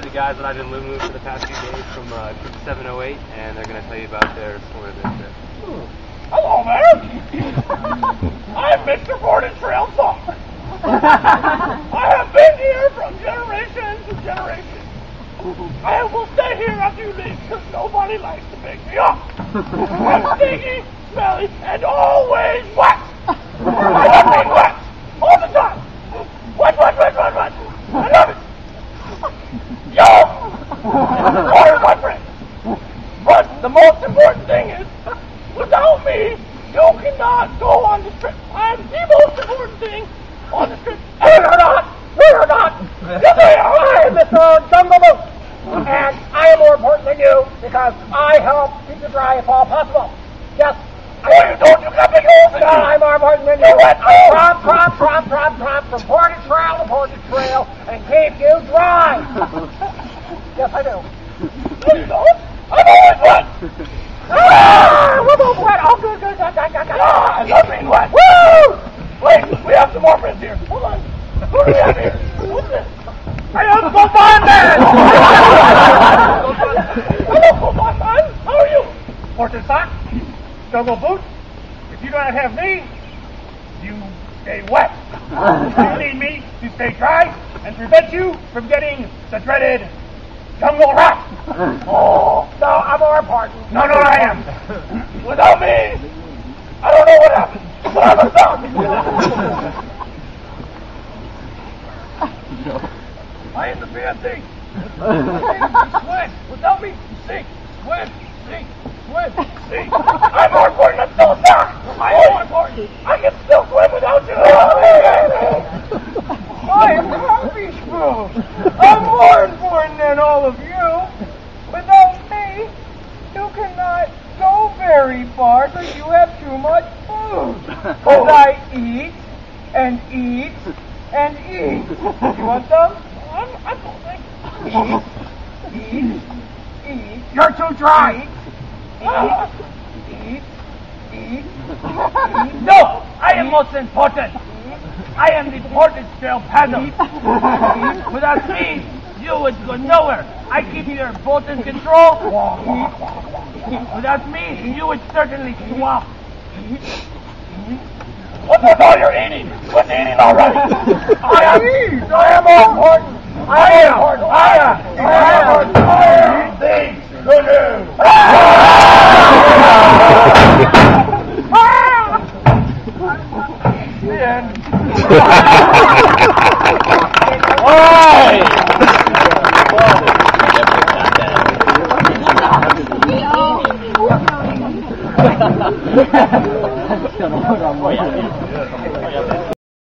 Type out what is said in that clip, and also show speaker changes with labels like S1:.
S1: the guys that I've been living with for the past few days from Troop 708, and they're going to tell you about their sort of trip.
S2: Hello there! I'm Mr. Borden Trail Song. I have been here from generation to generation. I will stay here after you leave because nobody likes to pick me up. I'm stinky, smelly, and always wet. I mean wet. All the time. Wet. I love it. Yo! Water, my friend. But the most important thing is, without me, you cannot go on the trip. I'm the most important thing on the trip. Wait or not! Yes, I am! I am Mr. Jungle Boot! And I am more important than you because I help keep you dry if all possible. Yes. You got big holes in you! I'm more important than you. I prop from portage trail to portage trail and keep you dry. Yes, I do. No, you don't. I'm always wet. We're both wet. Oh, good. I love being wet. Woo! Wait, we have some more friends here. Hold on. Who do we have here? Who's this? I am Coupon Man! Hello, Coupon Man. How are you? Fortune Sock, Jungle Boot. If you don't have me, you stay wet. You need me to stay dry and prevent you from getting the dreaded jungle rat. Oh, no, I'm more important. No, I am. Without me, I don't know what happened. But I'm a zombie. I am the PNC. Swim. Without me, sink. Swim. I'm more important than still a sock. I am more important. I can still swim without you. I'm Happy Spoon. I'm more important than all of you. Without me, you cannot go very far because you have too much food. Because I eat and eat and eat. You want some? I'm full. Eat. You're too dry. Eat. No, I am most important. I am the portage trail paddle. Without me, you would go nowhere. I keep your boat in control. Without me, you would certainly swamp. What's with all your eating? Quit eating already. I am more important. I am things to do. The end. Why?